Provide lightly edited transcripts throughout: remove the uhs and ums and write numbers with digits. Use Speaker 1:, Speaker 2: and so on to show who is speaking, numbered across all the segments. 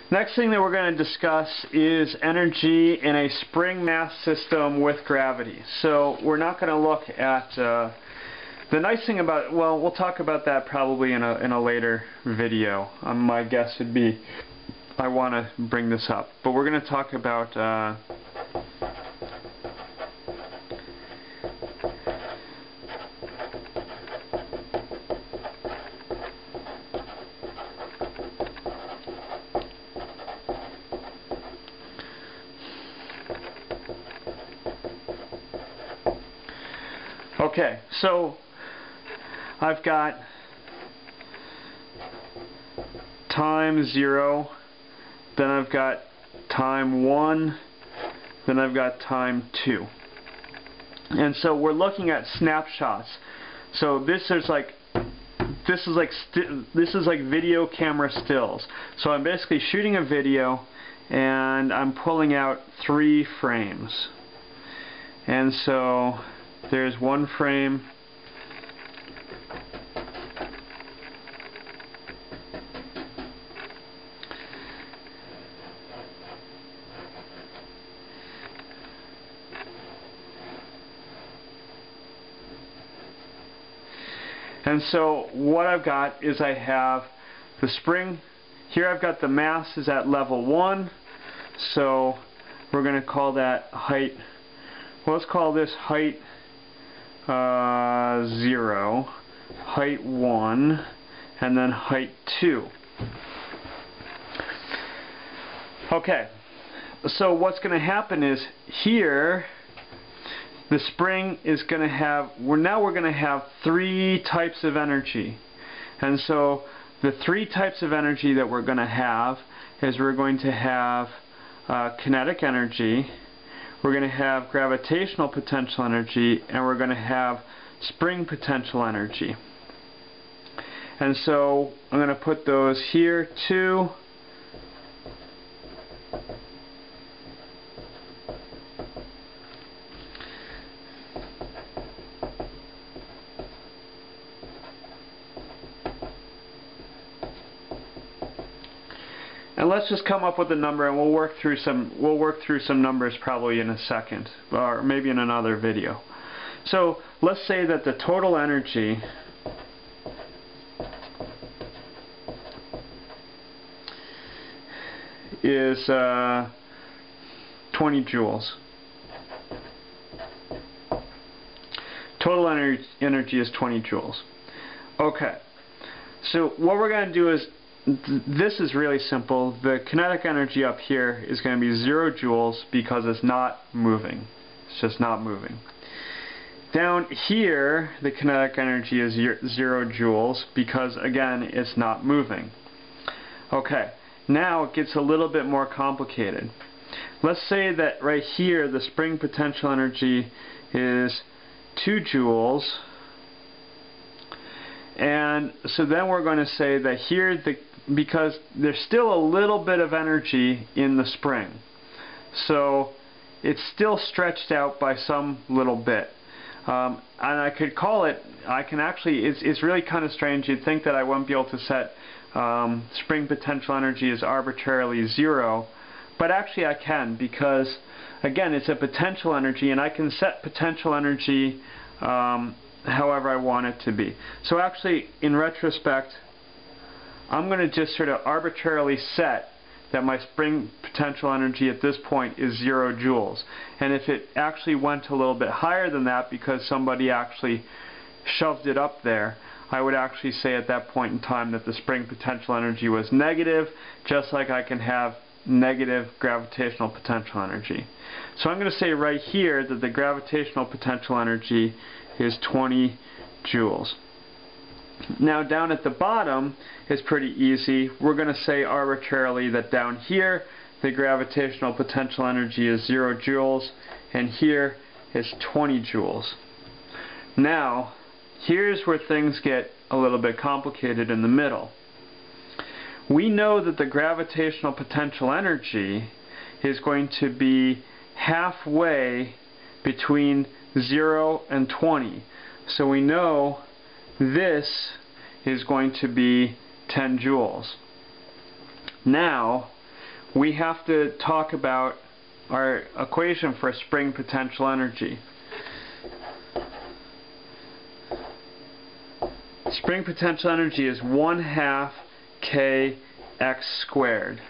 Speaker 1: Next thing that we're going to discuss is energy in a spring mass system with gravity. So we're not going to look at the nice thing about, well, we'll talk about that probably in a later video. My guess would be I want to bring this up, but we're going to talk about okay, so I've got time 0, then I've got time 1, then I've got time 2. And so we're looking at snapshots. So this is like video camera stills. So I'm basically shooting a video and I'm pulling out 3 frames. And so there's 1 frame, and so what I've got is I have the spring. Here I've got the mass is at level 1, so we're going to call that height. Well, let's call this height 0, height 1, and then height 2. Okay, so what's going to happen is here the spring is going to have, now we're going to have 3 types of energy. And so the 3 types of energy that we're going to have is we're going to have kinetic energy, we're going to have gravitational potential energy, and we're going to have spring potential energy. And so I'm going to put those here too. And let's just come up with a number, and we'll work through some numbers probably in a second, or maybe in another video. So let's say that the total energy is 20 joules. Total energy is 20 joules. Okay. So what we're going to do is, this is really simple. The kinetic energy up here is going to be 0 joules because it's not moving. It's just not moving. Down here, the kinetic energy is 0 joules because, again, it's not moving. Okay, now it gets a little bit more complicated. Let's say that right here, the spring potential energy is 2 joules. And so then we're going to say that here, because there's still a little bit of energy in the spring, so it's still stretched out by some little bit. And I could call it, it's really kind of strange. You'd think that I wouldn't be able to set spring potential energy as arbitrarily 0, but actually I can, because again, it's a potential energy, and I can set potential energy however I want it to be. So actually, in retrospect, I'm going to just sort of arbitrarily set that my spring potential energy at this point is 0 joules. And if it actually went a little bit higher than that because somebody actually shoved it up there, I would actually say at that point in time that the spring potential energy was negative, just like I can have negative gravitational potential energy. So I'm going to say right here that the gravitational potential energy is 20 joules. Now down at the bottom is pretty easy. We're going to say arbitrarily that down here the gravitational potential energy is 0 joules, and here is 20 joules. Now here's where things get a little bit complicated in the middle. We know that the gravitational potential energy is going to be halfway between 0 and 20. So we know this is going to be 10 joules. Now, we have to talk about our equation for spring potential energy. Spring potential energy is 1/2 kx squared.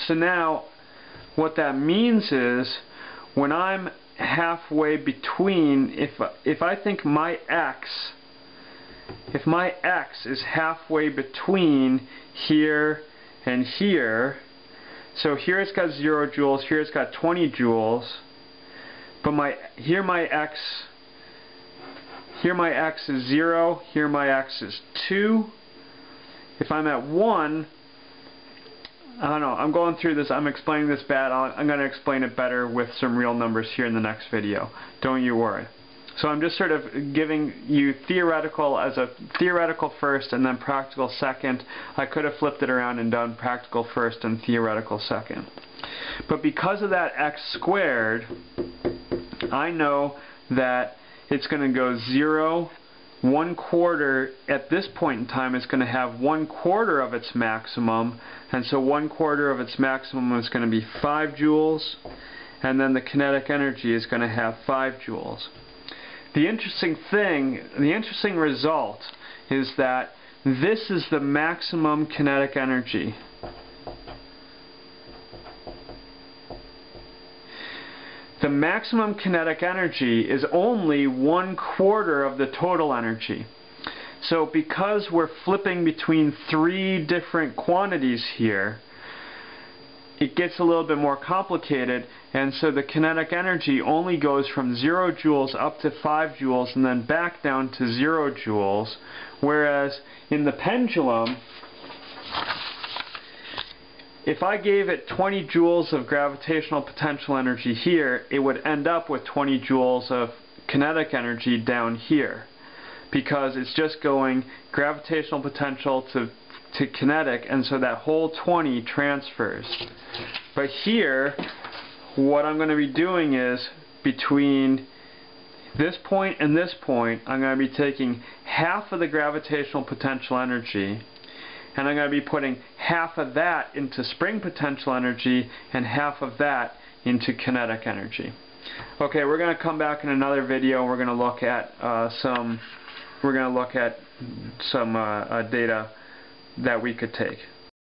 Speaker 1: So now what that means is when I'm halfway between, if I think my x is halfway between here and here, so here it's got 0 joules, here it's got 20 joules, but here my x is 0, here my x is 2. If I'm at 1, I don't know, I'm going through this, I'm explaining this bad, I'm going to explain it better with some real numbers here in the next video. Don't you worry. So I'm just sort of giving you theoretical as a theoretical first and then practical second. I could have flipped it around and done practical first and theoretical second. But because of that x squared, I know that it's going to go 0, 1/4 at this point in time is going to have 1/4 of its maximum, and so 1/4 of its maximum is going to be 5 joules, and then the kinetic energy is going to have 5 joules. The interesting result is that this is the maximum kinetic energy. The maximum kinetic energy is only 1/4 of the total energy. So because we're flipping between 3 different quantities here, it gets a little bit more complicated, and so the kinetic energy only goes from 0 joules up to 5 joules and then back down to 0 joules, whereas in the pendulum, if I gave it 20 joules of gravitational potential energy here, it would end up with 20 joules of kinetic energy down here, because it's just going gravitational potential to kinetic, and so that whole 20 transfers. But here, what I'm going to be doing is between this point and this point, I'm going to be taking half of the gravitational potential energy, and I'm going to be putting half of that into spring potential energy and half of that into kinetic energy. Okay, we're going to come back in another video. We're going to look at some data that we could take.